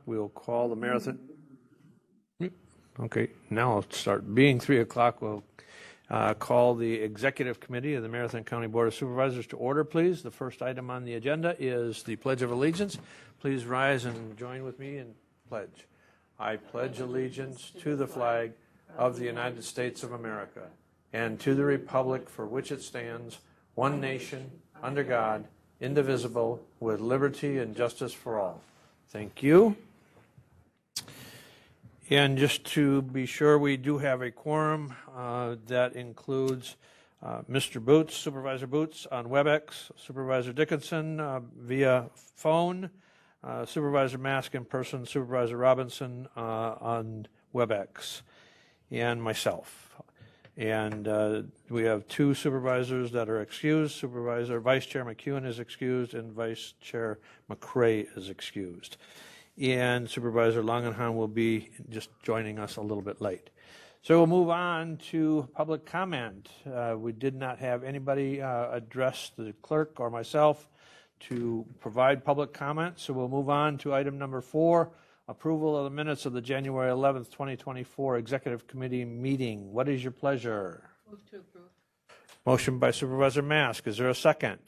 we'll call the marathon. Okay, now I'll start. Being 3 o'clock, we'll call the Executive Committee of the Marathon County Board of Supervisors to order, please. The first item on the agenda is the Pledge of Allegiance. Please rise and join with me in pledge. I pledge allegiance to the flag of the United States of America and to the republic for which it stands, one nation, under God, indivisible, with liberty and justice for all. Thank you. And just to be sure, we do have a quorum that includes Mr. Boots, Supervisor Boots on WebEx, Supervisor Dickinson via phone, Supervisor Mask in person, Supervisor Robinson on WebEx, and myself. And we have 2 supervisors that are excused. Vice Chair McEwen is excused, and Vice Chair McCray is excused. And Supervisor Langenhan will be just joining us a little bit late. So we'll move on to public comment. We did not have anybody address the clerk or myself to provide public comment, so we'll move on to item number 4, approval of the minutes of the January 11th, 2024 Executive Committee meeting. What is your pleasure? Move to approve. Motion by Supervisor Mask. Is there a second?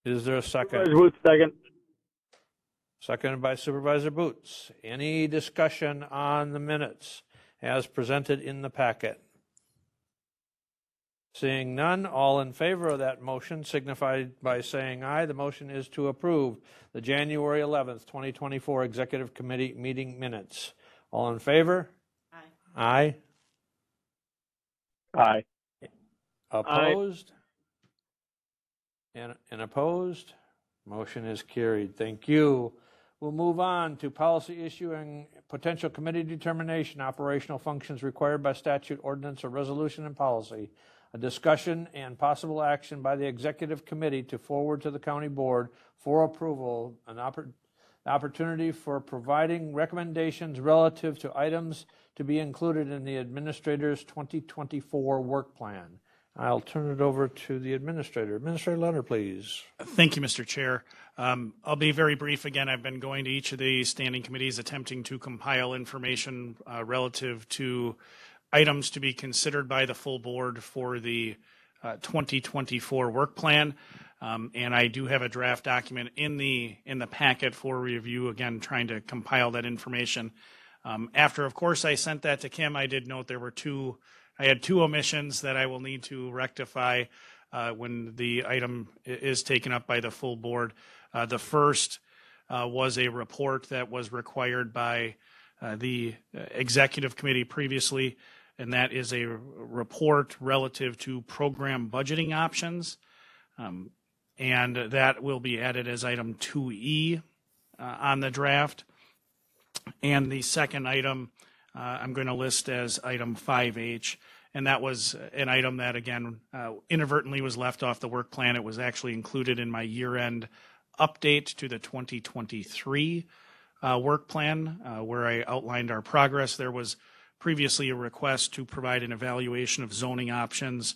Is there a second? Supervisor Boots, second. Seconded by Supervisor Boots. Any discussion on the minutes as presented in the packet? Seeing none, all in favor of that motion signify by saying aye. The motion is to approve the January 11th, 2024 Executive Committee meeting minutes. All in favor? Aye. Aye. Aye. Opposed? And opposed? Motion is carried. Thank you. We'll move on to policy issue and potential committee determination, operational functions required by statute, ordinance, or resolution and policy. A discussion and possible action by the executive committee to forward to the county board for approval an opportunity for providing recommendations relative to items to be included in the administrator's 2024 work plan. I'll turn it over to the administrator. Administrator Leonard, please. Thank you, Mr. Chair. I'll be very brief. Again, I've been going to each of the standing committees attempting to compile information relative to items to be considered by the full board for the 2024 work plan. And I do have a draft document in the packet for review, again, trying to compile that information. After, of course, I sent that to Kim, I did note I had 2 omissions that I will need to rectify when the item is taken up by the full board. The first was a report that was required by the executive committee previously, and that is a report relative to program budgeting options. And that will be added as item 2E on the draft. And the second item I'm going to list as item 5H, and that was an item that, again, inadvertently was left off the work plan. It was actually included in my year-end update to the 2023 work plan, where I outlined our progress. There was previously a request to provide an evaluation of zoning options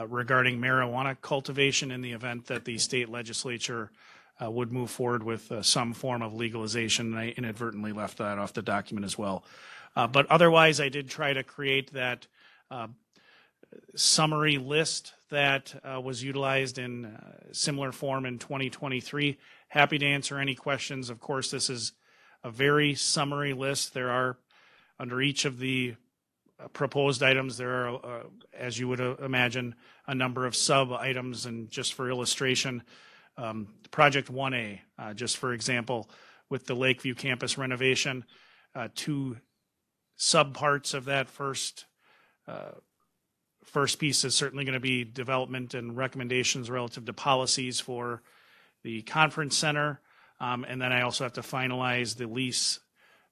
regarding marijuana cultivation in the event that the state legislature would move forward with some form of legalization. And I inadvertently left that off the document as well. But otherwise, I did try to create that summary list that was utilized in similar form in 2023. Happy to answer any questions. Of course, this is a very summary list. There are, under each of the proposed items, there are, as you would imagine, a number of sub-items. And just for illustration, Project 1A, just for example, with the Lakeview campus renovation, 2 subparts of that first piece is certainly going to be development and recommendations relative to policies for the conference center. And then I also have to finalize the lease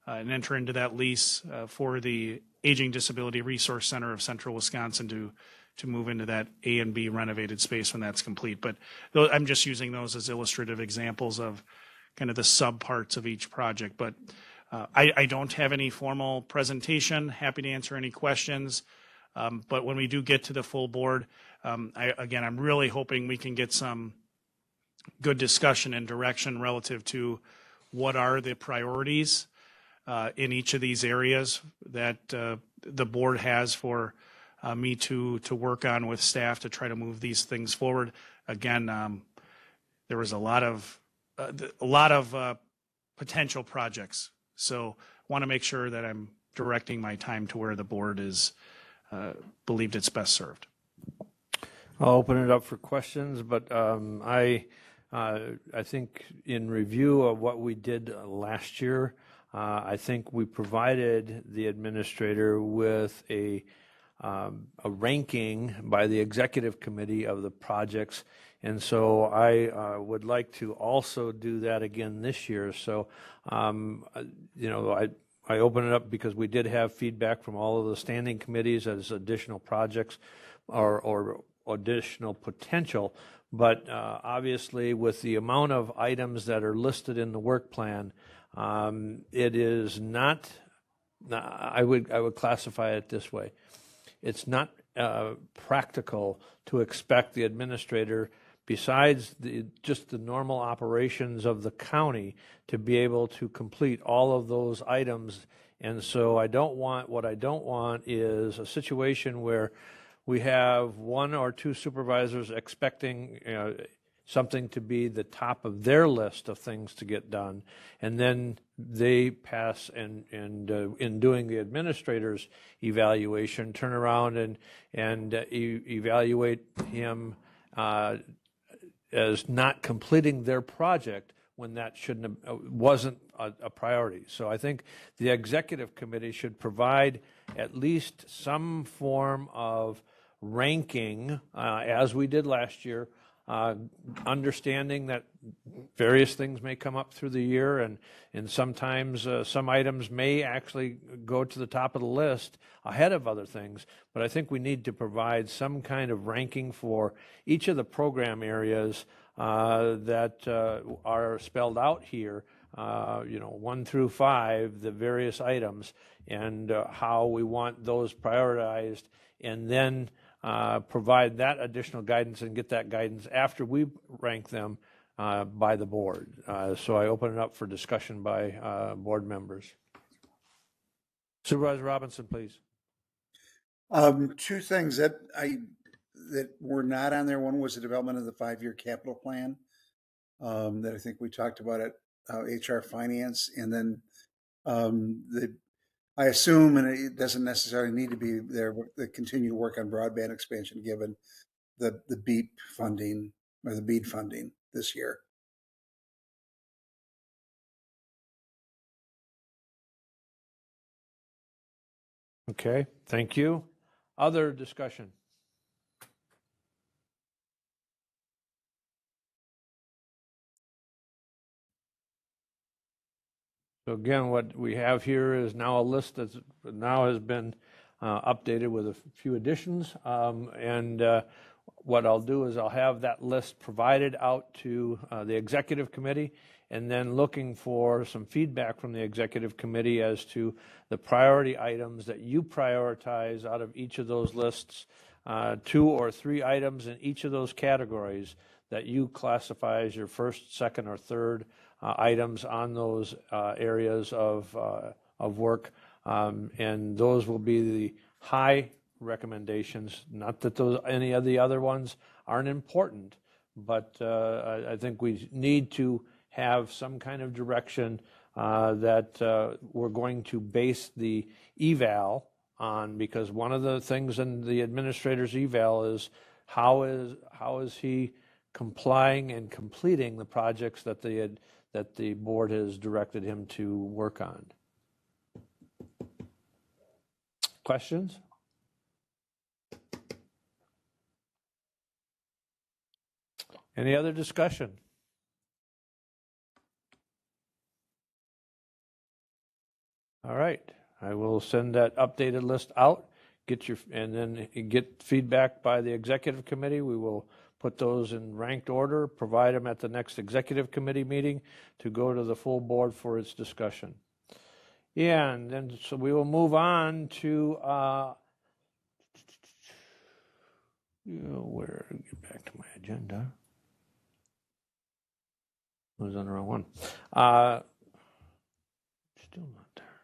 and enter into that lease for the Aging Disability Resource Center of Central Wisconsin to move into that A and B renovated space when that's complete. But I'm just using those as illustrative examples of kind of the subparts of each project. But I don't have any formal presentation. Happy to answer any questions. But when we do get to the full board, I'm really hoping we can get some good discussion and direction relative to what are the priorities in each of these areas that the board has for me to work on with staff to try to move these things forward. Again, there was a lot of potential projects, so want to make sure that I'm directing my time to where the board is believed it's best served. I'll open it up for questions, but I think in review of what we did last year, I think we provided the administrator with a ranking by the executive committee of the projects, and so I would like to also do that again this year. So, I open it up because we did have feedback from all of the standing committees as additional projects or additional potential. But obviously, with the amount of items that are listed in the work plan, it is not. I would classify it this way: it's not practical to expect the administrator, besides just the normal operations of the county, to be able to complete all of those items. And so what I don't want is a situation where we have one or two supervisors expecting something to be the top of their list of things to get done, and then they pass and in doing the administrator's evaluation, turn around and evaluate him as not completing their project when that wasn't a priority. So I think the executive committee should provide at least some form of ranking, as we did last year, understanding that various things may come up through the year, and sometimes some items may actually go to the top of the list ahead of other things. But I think we need to provide some kind of ranking for each of the program areas that are spelled out here, 1 through 5, the various items, and how we want those prioritized, and then provide that additional guidance and get that guidance after we rank them by the board. So I open it up for discussion by board members. Supervisor Robinson, please. Two things that were not on there. One was the development of the 5-year capital plan that I think we talked about at HR Finance, and then I assume, and it doesn't necessarily need to be there, but the continued work on broadband expansion given the BEAD funding or the BEAD funding this year. Okay, thank you. Other discussion? So again, what we have here is now a list that now has been updated with a few additions. What I'll do is I'll have that list provided out to the executive committee, and then looking for some feedback from the executive committee as to the priority items that you prioritize out of each of those lists, 2 or 3 items in each of those categories that you classify as your first, second, or third items on those areas of work, and those will be the high recommendations. Not that any of the other ones aren't important, but I think we need to have some kind of direction that we're going to base the eval on, because one of the things in the administrator's eval is how is he complying and completing the projects that the board has directed him to work on. Questions? Any other discussion? All right, I will send that updated list out, and then get feedback by the executive committee. We will put those in ranked order, provide them at the next executive committee meeting to go to the full board for its discussion. Yeah, and then so we will move on to get back to my agenda. I was on the wrong one. Still not there.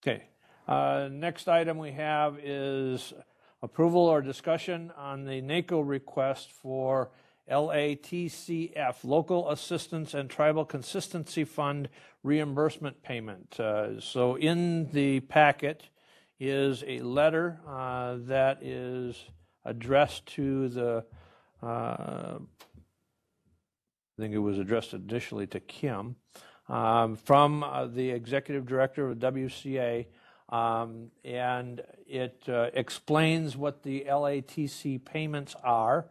Okay. Next item we have is approval or discussion on the NACO request for LATCF, Local Assistance and Tribal Consistency Fund reimbursement payment. So in the packet is a letter that is addressed to the, I think it was addressed initially to Kim, from the executive director of WCA, and it explains what the LATC payments are,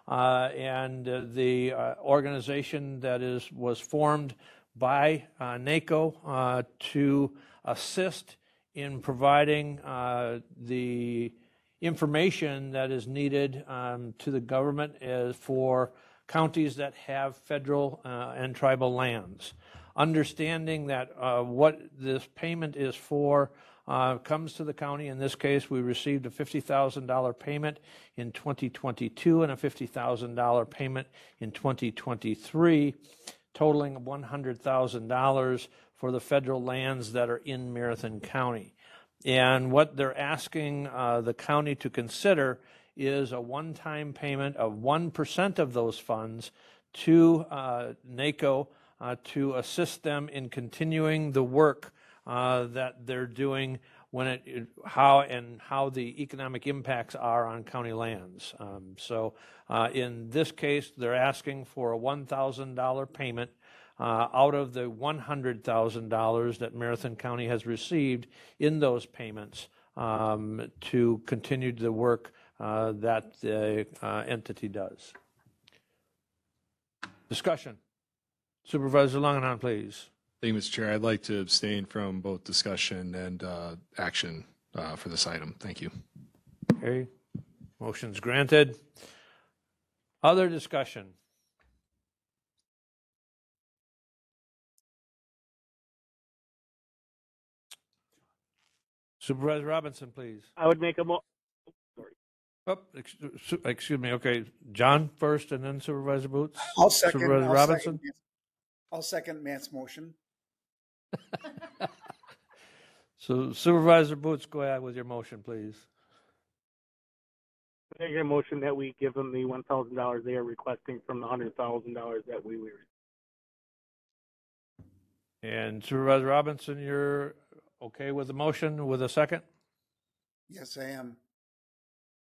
and the organization that was formed by NACO to assist in providing the information that is needed to the government for counties that have federal and tribal lands. Understanding that what this payment is for comes to the county. In this case, we received a $50,000 payment in 2022 and a $50,000 payment in 2023, totaling $100,000 for the federal lands that are in Marathon County. And what they're asking the county to consider is a one-time payment of 1% of those funds to NACO to assist them in continuing the work that they're doing when how the economic impacts are on county lands. So in this case, they're asking for a $1,000 payment out of the $100,000 that Marathon County has received in those payments to continue the work that the entity does. Discussion. Supervisor Langenhahn, please. Thank you, Mr. Chair. I'd like to abstain from both discussion and action for this item. Thank you. Okay. Motion's granted. Other discussion? Supervisor Robinson, please. I would make a Oh, excuse me. Okay, John first, and then Supervisor Boots. I'll second. Supervisor Robinson. I'll second Matt's motion. So Supervisor Boots, go ahead with your motion, please. make a motion that we give them the $1,000 they are requesting from the $100,000 that we were. And Supervisor Robinson, you're okay with the motion with a second? Yes, I am.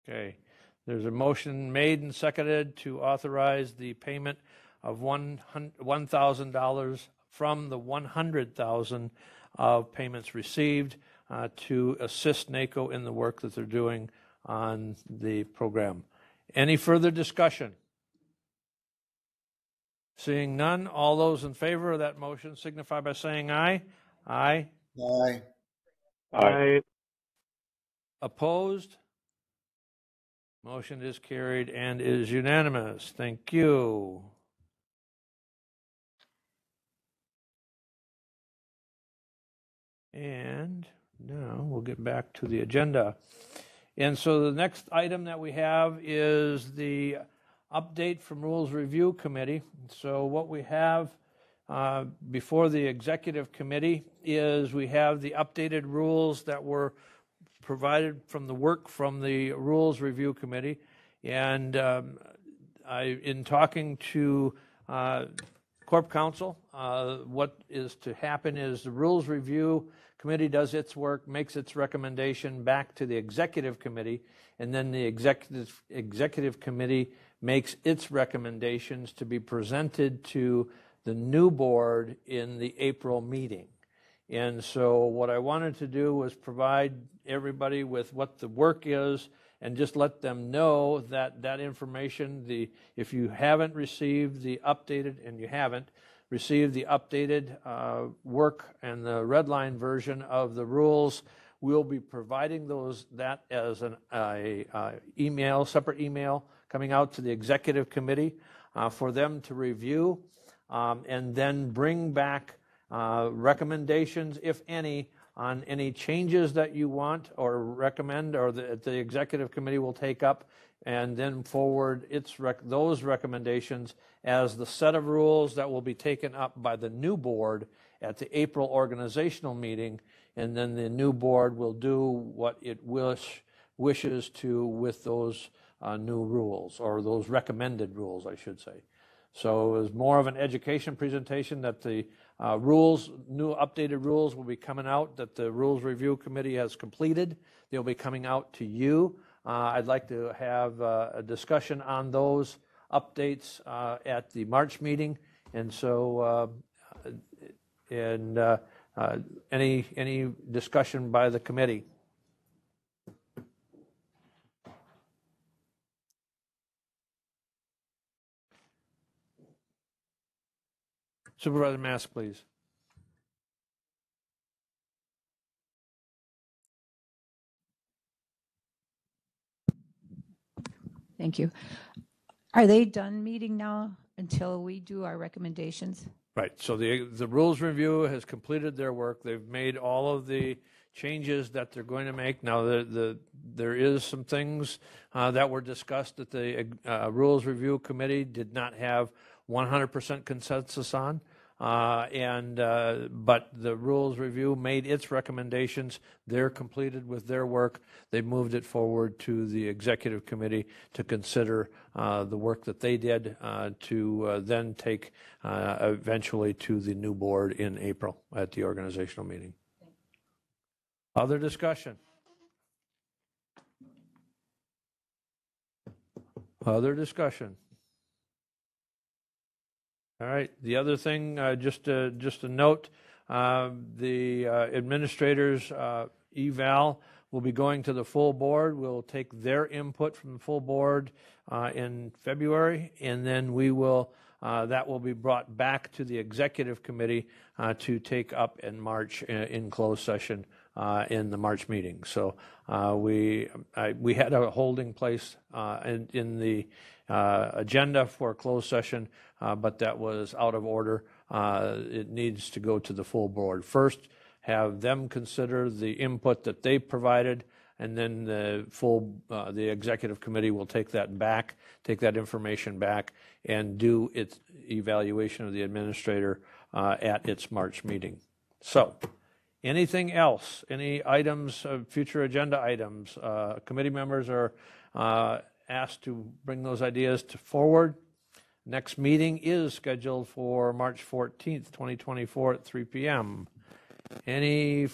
Okay. There's a motion made and seconded to authorize the payment of $1,000 from the $100,000 of payments received to assist NACO in the work that they're doing on the program. Any further discussion? Seeing none, all those in favor of that motion signify by saying aye. Aye. Aye. Aye. Opposed? Motion is carried and is unanimous. Thank you. And now we'll get back to the agenda. And so the next item that we have is the update from Rules Review Committee. So what we have before the Executive Committee is we have the updated rules that were provided from the work from the Rules Review Committee. And in talking to Corp Counsel, what is to happen is the Rules Review Committee does its work, makes its recommendation back to the Executive Committee, and then the Executive Committee makes its recommendations to be presented to the new board in the April meeting. And so what I wanted to do was provide everybody with what the work is and just let them know that that information, if you haven't received the updated, and you haven't received the updated work and the red line version of the rules, we'll be providing that as an separate email coming out to the Executive Committee for them to review and then bring back recommendations, if any, on any changes that you want or recommend, or the executive committee will take up and then forward those recommendations as the set of rules that will be taken up by the new board at the April organizational meeting, and then the new board will do what it wishes to with those new rules, or those recommended rules, I should say. So it was more of an education presentation that the new updated rules will be coming out, that the Rules Review Committee has completed. They'll be coming out to you. I'd like to have a discussion on those updates at the March meeting. And so, any discussion by the committee? Supervisor Mask, please. Thank you. Are they done meeting now until we do our recommendations? Right, so the Rules Review has completed their work. They've made all of the changes that they're going to make. Now, there is some things that were discussed that the Rules Review Committee did not have 100% consensus on. But the Rules Review made its recommendations. They're completed with their work. They moved it forward to the Executive Committee to consider the work that they did to then take eventually to the new board in April at the organizational meeting. Other discussion? Other discussion? All right. The other thing, just a note, the administrators' eval will be going to the full board. We'll take their input from the full board in February, and then we will that will be brought back to the executive committee to take up in March in closed session in the March meeting. So we had a holding place in the agenda for a closed session, but that was out of order. It needs to go to the full board. First, have them consider the input that they provided, and then the executive committee will take that information back, and do its evaluation of the administrator at its March meeting. So, anything else? Any items, future agenda items? Committee members are asked to bring those ideas forward. Next meeting is scheduled for March 14th, 2024 at 3 p.m. Any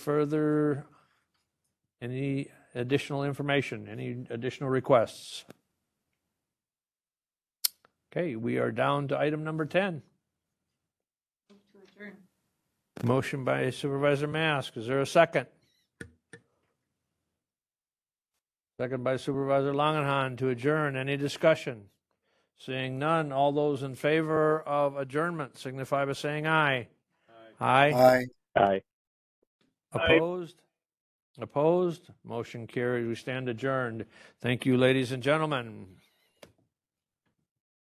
additional information? Any additional requests? Okay, we are down to item number 10. Move to adjourn. Motion by Supervisor Mask. Is there a second? Second by Supervisor Langenhan to adjourn. Any discussion? Seeing none, all those in favor of adjournment signify by saying aye. Aye. Aye. Aye. Opposed? Opposed? Motion carried. We stand adjourned. Thank you, ladies and gentlemen.